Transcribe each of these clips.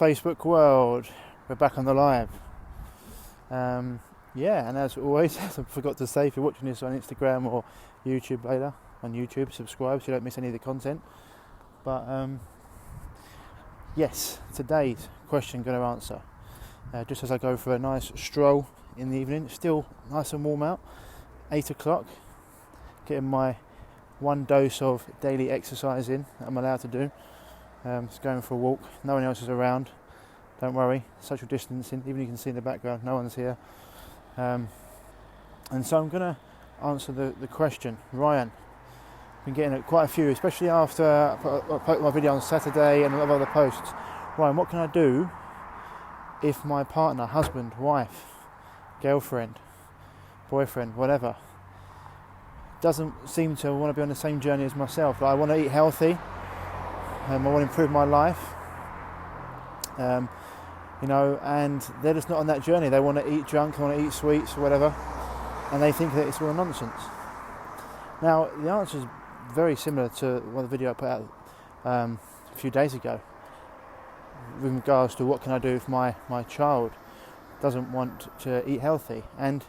Facebook world, we're back on the live. And as always, as I forgot to say, if you're watching this on Instagram or YouTube later, on YouTube, subscribe so you don't miss any of the content. But yes, today's question I'm going to answer. Just as I go for a nice stroll in the evening, it's still nice and warm out, 8 o'clock, getting my one dose of daily exercise in that I'm allowed to do. Just going for a walk, no one else is around, don't worry, social distancing, even you can see in the background, no one's here. And so I'm going to answer the question. Ryan, been getting quite a few, especially after I put my video on Saturday and a lot of other posts. Ryan, what can I do if my partner, husband, wife, girlfriend, boyfriend, whatever, doesn't seem to want to be on the same journey as myself? Like, I want to eat healthy, I want to improve my life, and they're just not on that journey. They want to eat junk, they want to eat sweets or whatever, and they think that it's all nonsense. Now, the answer is very similar to one of the video I put out a few days ago with regards to what can I do if my child doesn't want to eat healthy. And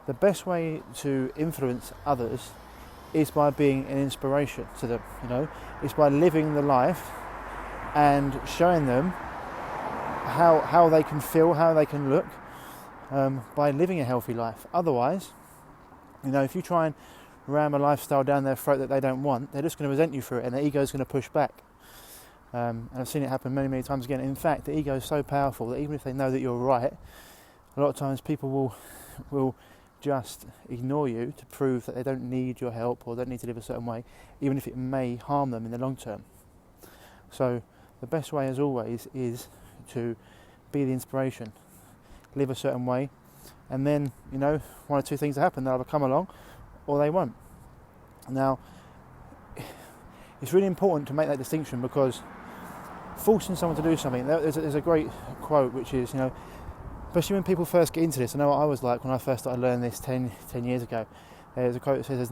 the best way to influence others is by being an inspiration to them. It's by living the life and showing them how they can feel, how they can look, by living a healthy life. Otherwise, if you try and ram a lifestyle down their throat that they don't want, they're just going to resent you for it, and the ego is going to push back. And I've seen it happen many, many times again. In fact, the ego is so powerful that even if they know that you're right, a lot of times people will just ignore you to prove that they don't need your help or don't need to live a certain way, even if it may harm them in the long term. So the best way, as always, is to be the inspiration, live a certain way, and then one or two things that happen, they'll either come along or they won't. Now, it's really important to make that distinction, because forcing someone to do something, there's a great quote which is, especially when people first get into this, I know what I was like when I first started learning this 10 years ago. There's a quote that says,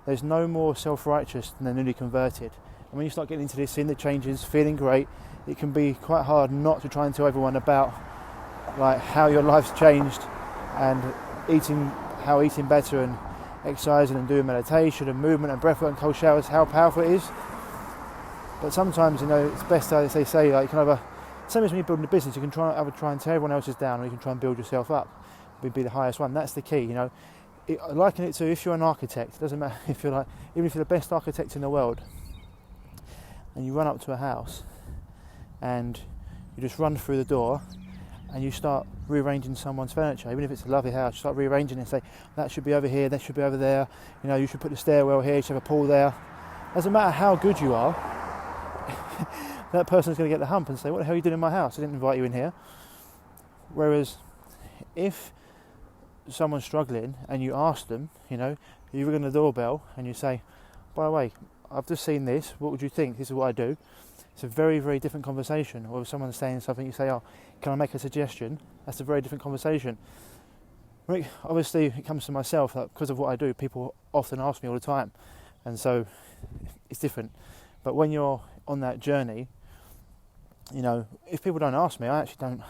there's no more self-righteous than the newly converted. And when you start getting into this, seeing the changes, feeling great, it can be quite hard not to try and tell everyone about like how your life's changed, and how eating better and exercising and doing meditation and movement and breathwork and cold showers, how powerful it is. But sometimes, it's best, as they say, like, you can either, same as when you're building a business, you can try and tear everyone else's down, or you can try and build yourself up, be the highest one. That's the key. Liken it to if you're an architect. It doesn't matter if you're even if you're the best architect in the world, and you run up to a house, and you just run through the door, and you start rearranging someone's furniture. Even if it's a lovely house, you start rearranging it and say, that should be over here, that should be over there. You should put the stairwell here, you should have a pool there. Doesn't matter how good you are. That person's going to get the hump and say, what the hell are you doing in my house? I didn't invite you in here. Whereas if someone's struggling and you ask them, you ring the doorbell and you say, by the way, I've just seen this, what would you think? This is what I do. It's a very, very different conversation. Or if someone's saying something, you say, can I make a suggestion? That's a very different conversation. Obviously, it comes to myself, because of what I do, people often ask me all the time. And so it's different. But when you're on that journey, if people don't ask me, I actually don't.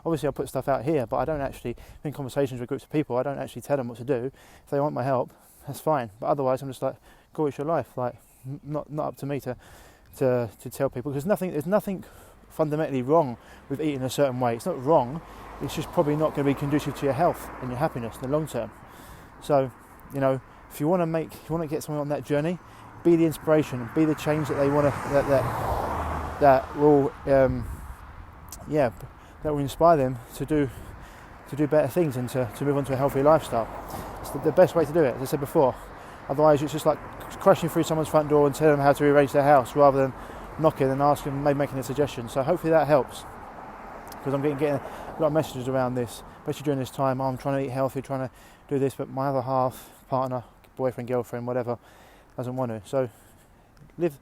Obviously, I put stuff out here, but I don't actually, in conversations with groups of people, I don't actually tell them what to do. If they want my help, that's fine. But otherwise, I'm just like, go, it's your life. Like, not up to me to tell people, because there's nothing fundamentally wrong with eating a certain way. It's not wrong. It's just probably not going to be conducive to your health and your happiness in the long term. So, if you want to get someone on that journey, be the inspiration, be the change that they want to, that will inspire them to do better things and to move on to a healthy lifestyle. It's the best way to do it, as I said before. Otherwise, it's just like crashing through someone's front door and telling them how to rearrange their house, rather than knocking and asking, maybe making a suggestion. So hopefully that helps, because I'm getting a lot of messages around this, especially during this time. I'm trying to eat healthy, trying to do this, but my other half, partner, boyfriend, girlfriend, whatever, doesn't want to. So live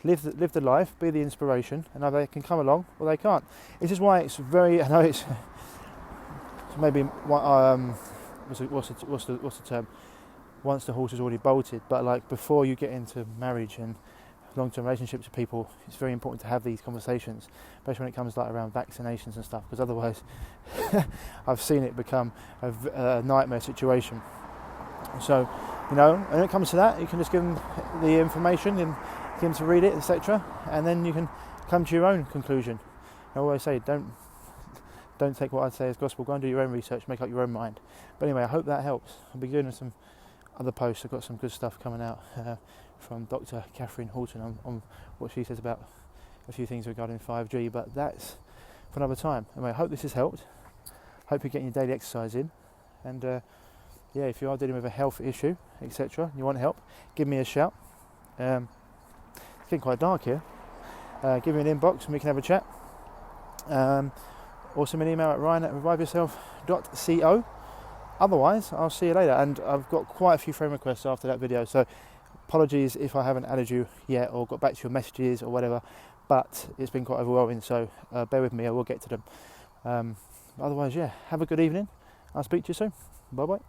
the life, be the inspiration, and either they can come along or they can't. This is why it's very, I know it's maybe what's the term? Once the horse is already bolted, but like before you get into marriage and long-term relationships with people, it's very important to have these conversations, especially when it comes like around vaccinations and stuff, because otherwise I've seen it become a nightmare situation. So, when it comes to that, you can just give them the information and get them to read it, etc., and then you can come to your own conclusion. I always say, don't take what I say as gospel. Go and do your own research, make up your own mind. But anyway, I hope that helps. I'll be doing some other posts. I've got some good stuff coming out from Dr. Catherine Horton on what she says about a few things regarding 5G, but that's for another time. Anyway, I hope this has helped. Hope you're getting your daily exercise in, and if you are dealing with a health issue, etc., you want help, give me a shout. It's getting quite dark here. Give me an inbox and we can have a chat. Or send me an email at ryan@reviveyourself.co. Otherwise, I'll see you later. And I've got quite a few friend requests after that video, so apologies if I haven't added you yet or got back to your messages or whatever, but it's been quite overwhelming, so bear with me, I will get to them. Otherwise, have a good evening. I'll speak to you soon. Bye bye.